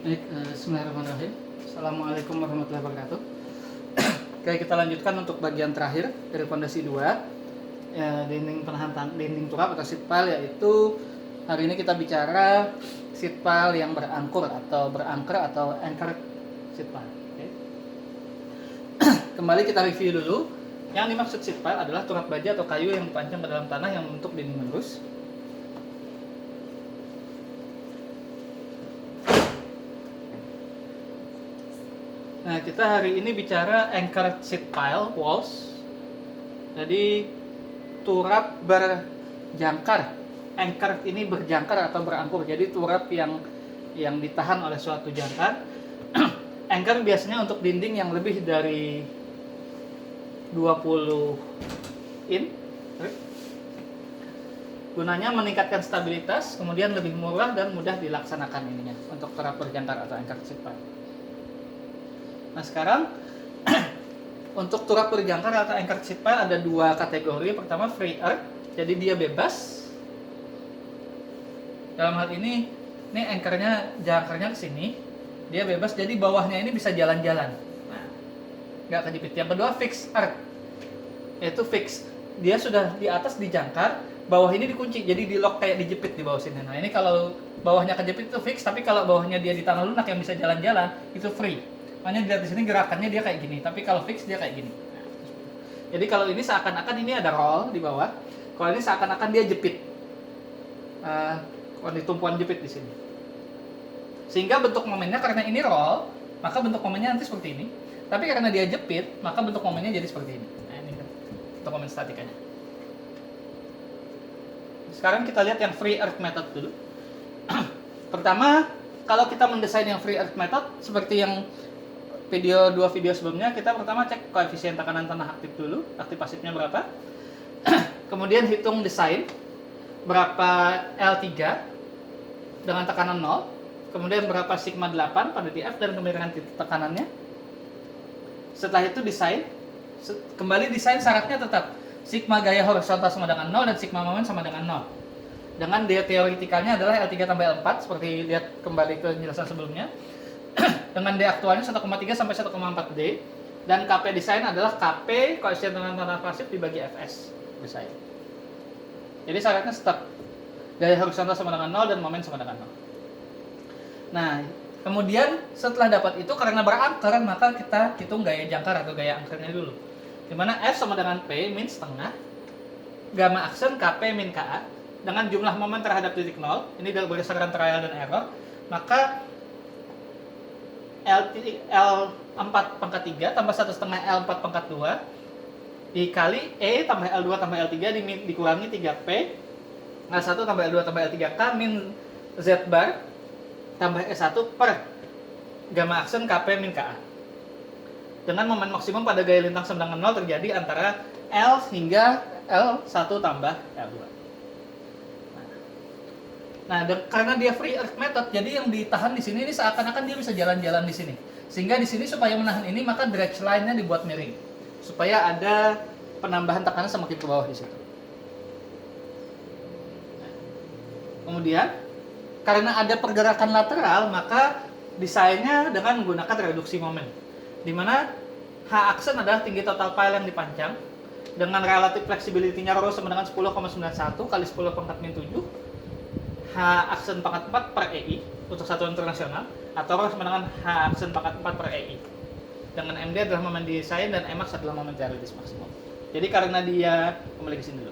Baik, bismillahirrahmanirrahim. Assalamualaikum warahmatullahi wabarakatuh. Oke, kita lanjutkan untuk bagian terakhir dari fondasi 2, dinding penahan dinding turap atau sheet pile, yaitu hari ini kita bicara sheet pile yang berangkur atau berangker atau anchored sheet pile. Oke. Kembali kita review dulu. Yang dimaksud sheet pile adalah turap baja atau kayu yang dipancang ke dalam tanah yang membentuk dinding lurus. Nah, kita hari ini bicara anchored sheet pile walls. Jadi turap berjangkar. Anchored ini berjangkar atau berangkur. Jadi turap yang ditahan oleh suatu jangkar. Anchor biasanya untuk dinding yang lebih dari 20 in. Gunanya meningkatkan stabilitas, kemudian lebih murah dan mudah dilaksanakan ininya untuk turap berjangkar atau anchored sheet pile. Nah, sekarang untuk turap berjangkar atau anchored sheet pile ada dua kategori. Pertama, free earth, jadi dia bebas. Dalam hal ini jangkarnya ke sini, dia bebas, jadi bawahnya ini bisa jalan-jalan. Nah, nggak kejepit. Yang kedua, fixed earth, yaitu fix, dia sudah di atas dijangkar, bawah ini dikunci, jadi di lock kayak dijepit di bawah sini. Nah, ini kalau bawahnya kejepit itu fix, tapi kalau bawahnya dia di tanah lunak yang bisa jalan-jalan itu free. Makanya dilihat di sini gerakannya dia kayak gini, tapi kalau fix dia kayak gini. Jadi kalau ini seakan-akan ini ada roll di bawah, kalau ini seakan-akan dia jepit. Kalau di tumpuan jepit di sini. Sehingga bentuk momennya karena ini roll, maka bentuk momennya nanti seperti ini. Tapi karena dia jepit, maka bentuk momennya jadi seperti ini. Nah, ini bentuk momen statikanya. Sekarang kita lihat yang free earth method dulu. Pertama, kalau kita mendesain yang free earth method seperti yang dua video sebelumnya, kita pertama cek koefisien tekanan tanah aktif dulu, aktif pasifnya berapa. Kemudian hitung desain berapa L3 dengan tekanan 0, kemudian berapa sigma 8 pada TF dan kemiringan titik tekanannya. Setelah itu desain, kembali desain syaratnya tetap sigma gaya horizontal sama dengan 0 dan sigma momen sama dengan 0. Dengan dia teoretikalnya adalah L3 tambah L4 seperti lihat kembali ke penjelasan sebelumnya. Dengan D aktualnya 1,3 sampai 1,4 D, dan KP desain adalah KP koefisien tekanan tanah pasif dibagi Fs desain. Jadi syaratnya tetap gaya horizontal sama dengan 0 dan momen sama dengan 0. Nah, kemudian setelah dapat itu, karena berangker maka kita hitung gaya jangkar atau gaya angkernya dulu. Dimana F sama dengan P min setengah gamma aksen KP min KA dengan jumlah momen terhadap titik 0. Ini berdasarkan trial dan error. Maka L4 pangkat 3 tambah 1,5 L4 pangkat 2 dikali E tambah L2 tambah L3 dikurangi 3P L1 tambah L2 tambah L3K min Z bar tambah E1 per gamma aksen KP min KA. Dengan momen maksimum pada gaya lintang sama dengan 0 terjadi antara L hingga L1 tambah L2. Nah, karena dia free earth method, jadi yang ditahan di sini ini seakan-akan dia bisa jalan-jalan di sini. Sehingga di sini supaya menahan ini, maka dredge line-nya dibuat miring, supaya ada penambahan tekanan semakin ke bawah di situ. Kemudian, karena ada pergerakan lateral, maka desainnya dengan menggunakan reduksi momen, di mana H aksen adalah tinggi total pile yang dipancang dengan relative flexibility-nya rho sama dengan 10,91 kali 10 pangkat min 7. H aksen pangkat 4 per EI untuk satuan internasional, atau sama dengan H aksen pangkat 4 per EI. Dengan MD adalah momen desain dan Mx adalah momen teoritis maksimum. Jadi karena dia, kembali ke sini dulu.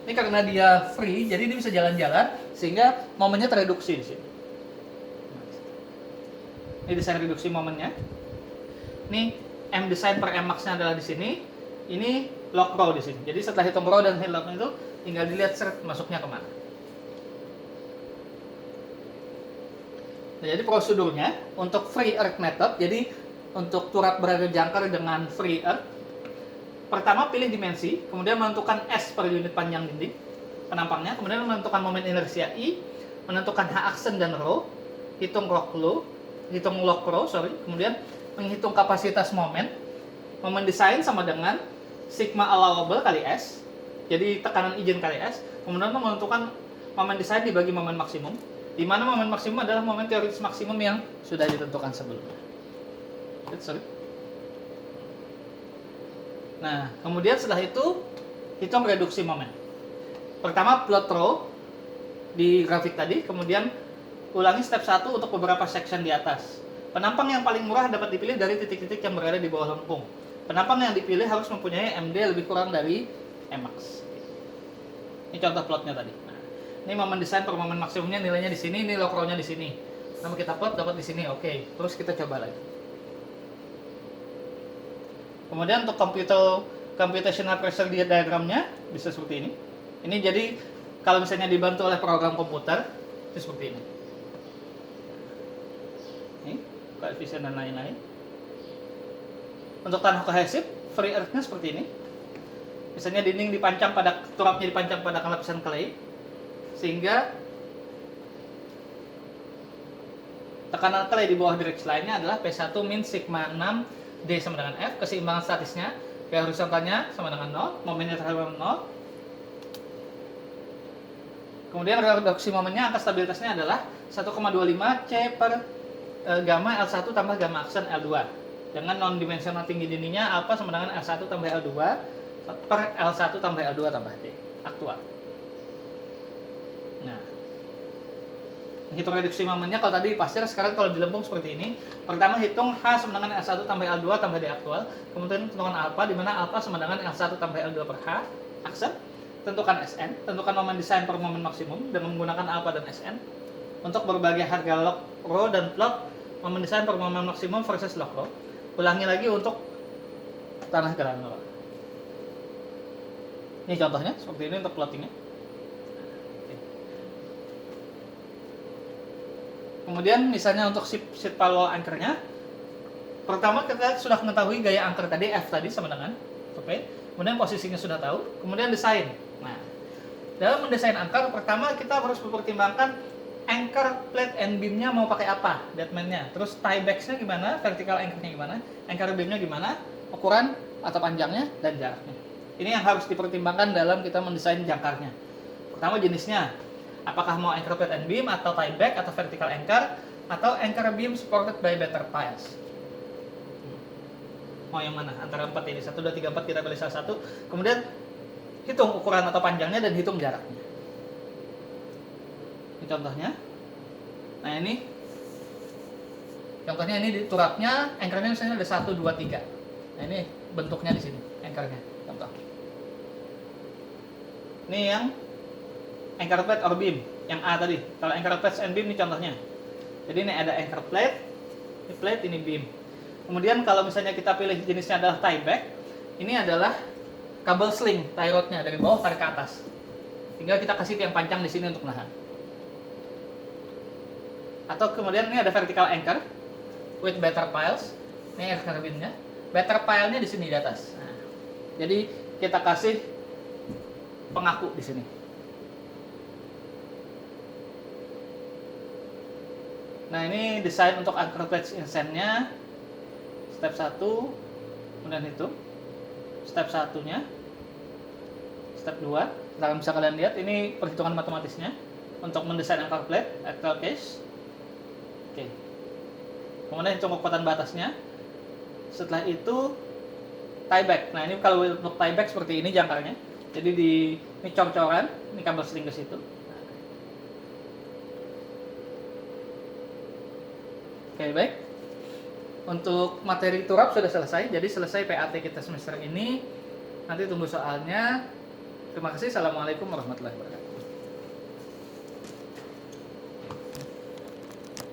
Ini karena dia free, jadi dia bisa jalan-jalan sehingga momennya tereduksi di sini. Ini desain reduksi momennya. Ini M desain per Mx-nya adalah di sini. Ini log rho di sini. Jadi setelah hitung rho dan log itu tinggal dilihat seret masuknya kemana. Nah, jadi prosedurnya untuk free earth method, jadi untuk turap berjangkar dengan free earth, pertama pilih dimensi, kemudian menentukan S per unit panjang dinding penampangnya, kemudian menentukan momen inersia I, menentukan H aksen dan rho, hitung log rho, kemudian menghitung kapasitas momen desain sama dengan sigma allowable kali S, jadi tekanan izin kali S, kemudian menentukan momen desain dibagi momen maksimum. Di mana momen maksimum adalah momen teoritis maksimum yang sudah ditentukan sebelumnya. Sorry. Nah, kemudian setelah itu hitung reduksi momen. Pertama plot row di grafik tadi, kemudian ulangi step 1 untuk beberapa section di atas. Penampang yang paling murah dapat dipilih dari titik-titik yang berada di bawah lengkung. Penampang yang dipilih harus mempunyai MD lebih kurang dari Mmax. Ini contoh plotnya tadi. Nah, ini momen desain per momen maksimumnya nilainya di sini, ini log row-nya di sini. Nama kita plot dapat di sini, oke. Terus kita coba lagi. Kemudian untuk computational pressure diagramnya bisa seperti ini. Ini jadi kalau misalnya dibantu oleh program komputer itu seperti ini. Ini koefisien dan lain-lain. Untuk tanah kohesif, free earth-nya seperti ini. Misalnya dinding dipancang pada turapnya dipancang pada lapisan clay, sehingga tekanan clay di bawah direct line-nya adalah P1 min sigma 6 D sama dengan F. Keseimbangan statisnya P horizontalnya sama dengan 0, momennya sama dengan 0. Kemudian reduksi momennya, angka stabilitasnya adalah 1,25 C per gamma L1 tambah gamma aksen L2. Dengan non-dimensional tinggi dindingnya alpha sama dengan L1 tambah L2 per L1 tambah L2 tambah D aktual. Nah, hitung reduksi momennya kalau tadi pasir, sekarang kalau dilempung seperti ini. Pertama hitung H sama dengan L1 tambah L2 tambah D aktual. Kemudian tentukan alpha, di mana alpha sama dengan L1 tambah L2 per H aksen. Tentukan SN, tentukan momen desain per momen maksimum dengan menggunakan alpha dan SN. Untuk berbagai harga log row dan plot momen desain per momen maksimum versus log row. Ulangi lagi untuk tanah granul. Ini contohnya seperti ini untuk plottingnya. Kemudian misalnya untuk sheet pile wall anchor-nya, pertama kita sudah mengetahui gaya anchor tadi, F tadi sama dengan oke. Kemudian posisinya sudah tahu. Kemudian desain. Nah, dalam mendesain anchor, pertama kita harus mempertimbangkan anchor plate and beam-nya mau pakai apa, deadman-nya. Terus tie backs-nya gimana, vertical anchor-nya gimana, anchor beam-nya gimana, ukuran atau panjangnya dan jaraknya. Ini yang harus dipertimbangkan dalam kita mendesain jangkarnya. Pertama jenisnya, apakah mau anchor plate and beam atau tie back atau vertical anchor atau anchor beam supported by better piles. Mau yang mana? Antara 4 ini, 1, 2, 3, 4 kita pilih salah satu. Kemudian hitung ukuran atau panjangnya dan hitung jaraknya. Ini contohnya. Nah ini contohnya, ini di turapnya anchornya misalnya ada 1, 2, 3. Nah ini bentuknya di sini anchornya. Contoh. Ini yang anchor plate or beam yang A tadi. Kalau anchor plate and beam ini contohnya. Jadi ini ada anchor plate, ini plate, ini beam. Kemudian kalau misalnya kita pilih jenisnya adalah tie back, ini adalah kabel sling tie rod-nya dari bawah tarik ke atas. Tinggal kita kasih tiang panjang di sini untuk nahan. Atau kemudian ini ada vertical anchor with better piles. Ini anchor beam-nya. Better pile-nya di sini di atas. Nah, jadi kita kasih pengaku di sini. Nah, ini desain untuk anchor plates inset-nya. Step 1, kemudian itu. Step 1-nya. Step 2. Nah, bisa kalian lihat ini perhitungan matematisnya untuk mendesain anchor plate, actual case. Oke. Kemudian hitung kekuatan batasnya. Setelah itu tie back. Nah, ini kalau untuk tie back seperti ini jangkarnya. Jadi ini cor-coran, ini kabel sling ke situ. Oke, baik. Untuk materi turap sudah selesai. Jadi selesai PAT kita semester ini. Nanti tunggu soalnya. Terima kasih. Assalamualaikum warahmatullahi wabarakatuh.